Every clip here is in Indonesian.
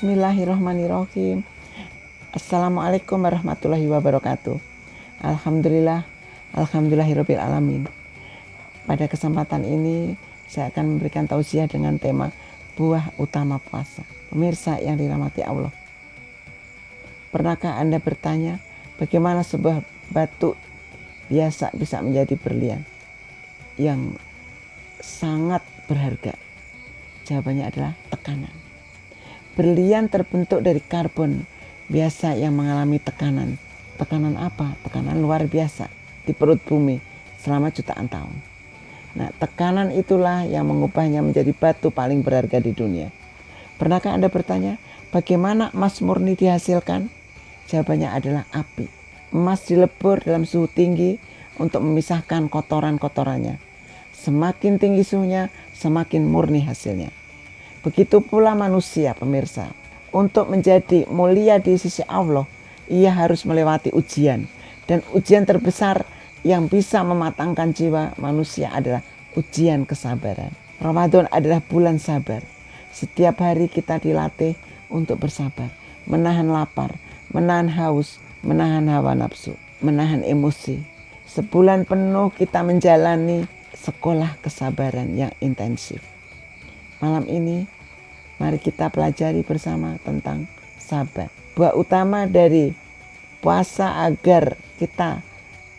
Bismillahirrahmanirrahim. Assalamualaikum warahmatullahi wabarakatuh. Alhamdulillahirabbil alamin. Pada kesempatan ini saya akan memberikan tausiah dengan tema buah utama puasa. Pemirsa yang dirahmati Allah, pernahkah Anda bertanya bagaimana sebuah batu biasa bisa menjadi berlian yang sangat berharga? Jawabannya adalah tekanan. Berlian terbentuk dari karbon biasa yang mengalami tekanan. Tekanan apa? Tekanan luar biasa di perut bumi selama jutaan tahun. Nah, tekanan itulah yang mengubahnya menjadi batu paling berharga di dunia. Pernahkah Anda bertanya, bagaimana emas murni dihasilkan? Jawabannya adalah api. Emas dilebur dalam suhu tinggi untuk memisahkan kotoran-kotorannya. Semakin tinggi suhunya, semakin murni hasilnya. Begitu pula manusia, pemirsa. Untuk menjadi mulia di sisi Allah, ia harus melewati ujian. Dan ujian terbesar yang bisa mematangkan jiwa manusia adalah ujian kesabaran. Ramadan adalah bulan sabar. Setiap hari kita dilatih untuk bersabar, menahan lapar, menahan haus, menahan hawa nafsu, menahan emosi. Sebulan penuh kita menjalani sekolah kesabaran yang intensif. Malam ini mari kita pelajari bersama tentang sabar. Buah utama dari puasa agar kita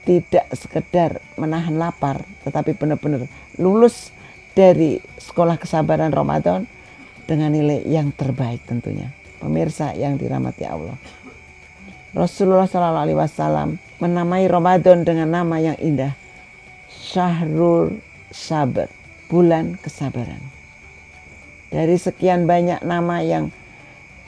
tidak sekedar menahan lapar, tetapi benar-benar lulus dari sekolah kesabaran Ramadan dengan nilai yang terbaik tentunya. Pemirsa yang dirahmati Allah, Rasulullah SAW menamai Ramadan dengan nama yang indah, Syahrul Sabar, bulan kesabaran. Dari sekian banyak nama yang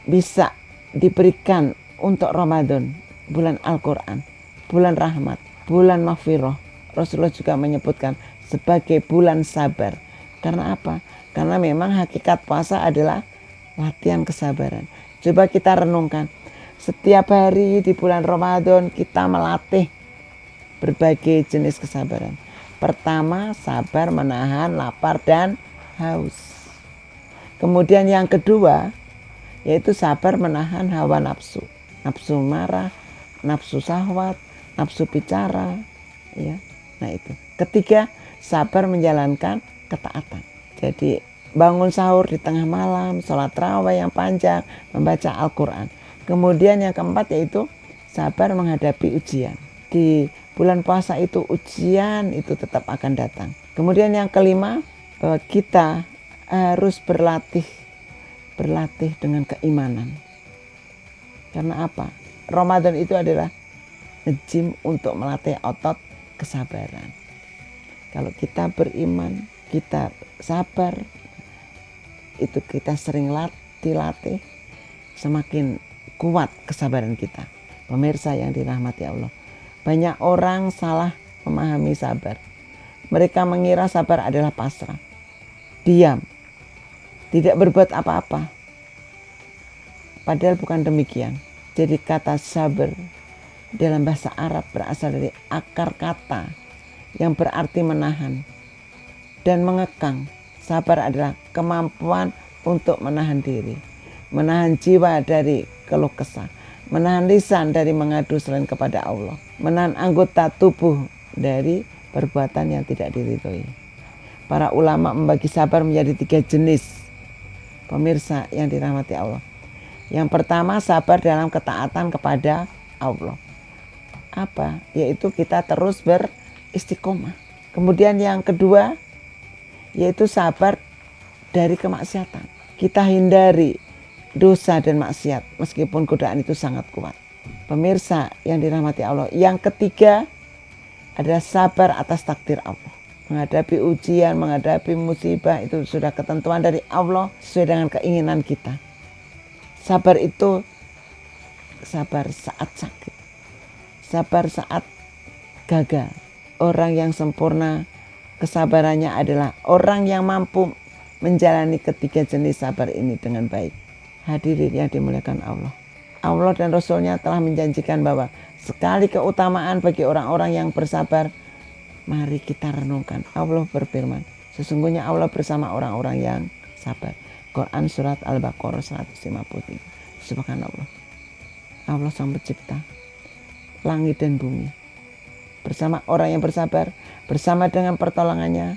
bisa diberikan untuk Ramadan, bulan Al-Quran, bulan rahmat, bulan maghfirah, Rasulullah juga menyebutkan sebagai bulan sabar. Karena apa? Karena memang hakikat puasa adalah latihan kesabaran. Coba kita renungkan, setiap hari di bulan Ramadan kita melatih berbagai jenis kesabaran. Pertama, sabar menahan lapar dan haus. Kemudian yang kedua, yaitu sabar menahan hawa nafsu. Nafsu marah, nafsu syahwat, nafsu bicara, ya. Nah itu. Ketiga, sabar menjalankan ketaatan. Jadi bangun sahur di tengah malam, sholat tarawih yang panjang, membaca Al-Quran. Kemudian yang keempat yaitu sabar menghadapi ujian. Di bulan puasa itu ujian itu tetap akan datang. Kemudian yang kelima, bahwa kita harus berlatih dengan keimanan. Karena apa? Ramadan itu adalah nge-gym untuk melatih otot kesabaran. Kalau kita beriman, kita sabar, itu kita sering latih, semakin kuat kesabaran kita. Pemirsa yang dirahmati Allah, banyak orang salah memahami sabar. Mereka mengira sabar adalah pasrah, diam, tidak berbuat apa-apa. Padahal bukan demikian. Jadi kata sabar dalam bahasa Arab berasal dari akar kata yang berarti menahan dan mengekang. Sabar adalah kemampuan untuk menahan diri, menahan jiwa dari keluh kesah, menahan lisan dari mengadu selain kepada Allah, menahan anggota tubuh dari perbuatan yang tidak diridhoi. Para ulama membagi sabar menjadi 3 jenis. Pemirsa yang dirahmati Allah, yang pertama sabar dalam ketaatan kepada Allah. Apa? Yaitu kita terus beristiqomah. Kemudian yang kedua yaitu sabar dari kemaksiatan. Kita hindari dosa dan maksiat meskipun godaan itu sangat kuat. Pemirsa yang dirahmati Allah, yang ketiga adalah sabar atas takdir Allah. Menghadapi ujian, menghadapi musibah itu sudah ketentuan dari Allah sesuai dengan keinginan kita. Sabar itu sabar saat sakit, sabar saat gagal. Orang yang sempurna kesabarannya adalah orang yang mampu menjalani ketiga jenis sabar ini dengan baik. Hadirin yang dimuliakan Allah, Allah dan Rasulnya telah menjanjikan bahwa sekali keutamaan bagi orang-orang yang bersabar. Mari kita renungkan. Allah berfirman, sesungguhnya Allah bersama orang-orang yang sabar. Quran surat Al-Baqarah 153. Subhanallah. Allah sang pencipta langit dan bumi. Bersama orang yang bersabar, bersama dengan pertolongannya,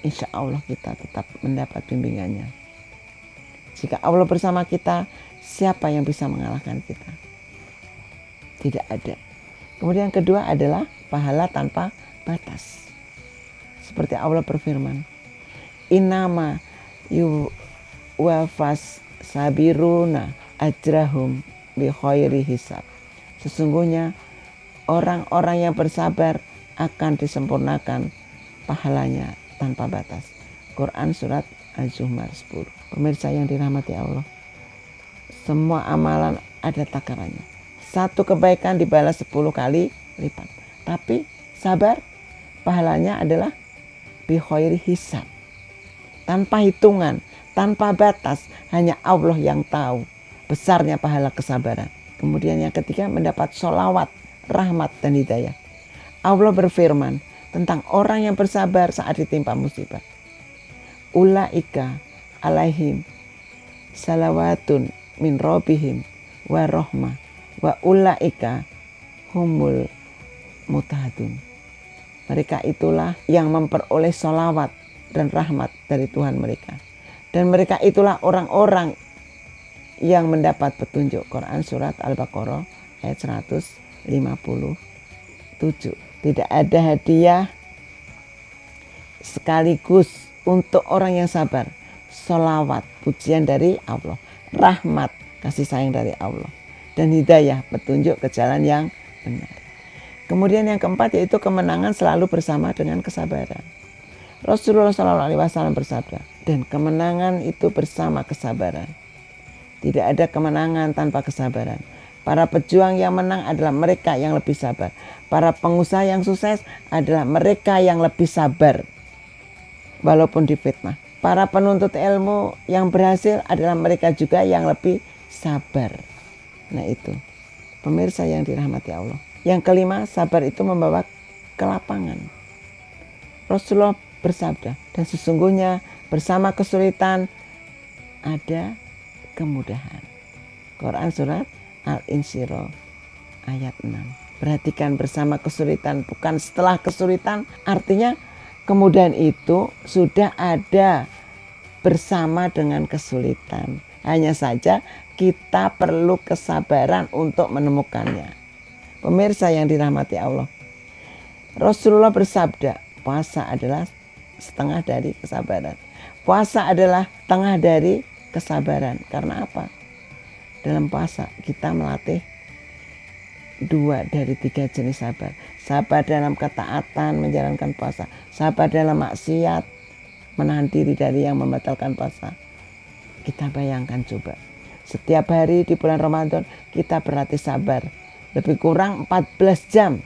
insya Allah kita tetap mendapat bimbingannya. Jika Allah bersama kita, siapa yang bisa mengalahkan kita? Tidak ada. Kemudian yang kedua adalah pahala tanpa batas. Seperti Allah berfirman, Innama yuwafas sabiruna ajrahum bi khairi hisab. Sesungguhnya orang-orang yang bersabar akan disempurnakan pahalanya tanpa batas. Quran surat Az-Zumar 10. Pemirsa yang dirahmati Allah, semua amalan ada takarannya. Satu kebaikan dibalas 10 kali lipat. Tapi sabar pahalanya adalah bi khairi hisab. Tanpa hitungan, tanpa batas, hanya Allah yang tahu besarnya pahala kesabaran. Kemudian yang ketiga, mendapat sholawat, rahmat, dan hidayah. Allah berfirman tentang orang yang bersabar saat ditimpa musibah. Ulaika alaihim salawatun min rabbihim wa rahmah wa ulaika humul mutahadun. Mereka itulah yang memperoleh sholawat dan rahmat dari Tuhan mereka. Dan mereka itulah orang-orang yang mendapat petunjuk. Quran surat Al-Baqarah ayat 157. Tidak ada hadiah sekaligus untuk orang yang sabar. Sholawat, pujian dari Allah. Rahmat, kasih sayang dari Allah. Dan hidayah, petunjuk ke jalan yang benar. Kemudian yang keempat yaitu kemenangan selalu bersama dengan kesabaran. Rasulullah SAW bersabda, dan kemenangan itu bersama kesabaran. Tidak ada kemenangan tanpa kesabaran. Para pejuang yang menang adalah mereka yang lebih sabar. Para pengusaha yang sukses adalah mereka yang lebih sabar, walaupun difitnah. Para penuntut ilmu yang berhasil adalah mereka juga yang lebih sabar. Nah itu, pemirsa yang dirahmati Allah. Yang kelima, sabar itu membawa kelapangan. Rasulullah bersabda, dan sesungguhnya bersama kesulitan ada kemudahan. Quran surat Al-Insyirah ayat 6. Perhatikan, bersama kesulitan, bukan setelah kesulitan. Artinya kemudahan itu sudah ada bersama dengan kesulitan. Hanya saja kita perlu kesabaran untuk menemukannya. Pemirsa yang dirahmati Allah, Rasulullah bersabda, puasa adalah setengah dari kesabaran. Puasa adalah tengah dari kesabaran. Karena apa? Dalam puasa kita melatih 2 dari 3 jenis sabar. Sabar dalam ketaatan menjalankan puasa. Sabar dalam maksiat, menahan diri dari yang membatalkan puasa. Kita bayangkan coba, setiap hari di bulan Ramadan kita berlatih sabar. Lebih kurang 14 jam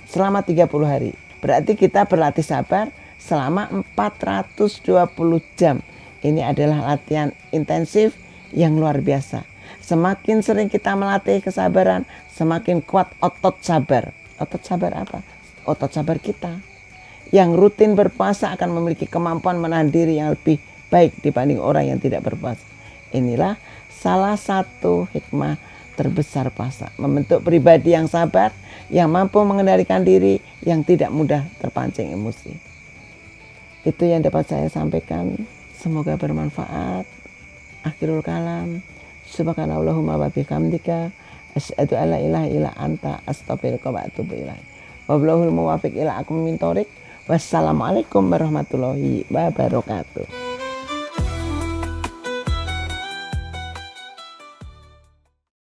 selama 30 hari. Berarti kita berlatih sabar selama 420 jam. Ini adalah latihan intensif yang luar biasa. Semakin sering kita melatih kesabaran, semakin kuat otot sabar. Otot sabar apa? Otot sabar kita. Yang rutin berpuasa akan memiliki kemampuan menahan diri yang lebih baik dibanding orang yang tidak berpuasa. Inilah salah satu hikmah terbesar puasa, membentuk pribadi yang sabar, yang mampu mengendalikan diri, yang tidak mudah terpancing emosi. Itu yang dapat saya sampaikan, semoga bermanfaat. Akhirul kalam, subhanallahumma wa bihamdika, asyhadu alla ilaha illa anta, astaghfiruka wa atubu ilaik. Wallahul muwaffiq ila aqwamit thoriq. Wassalamualaikum warahmatullahi wabarakatuh.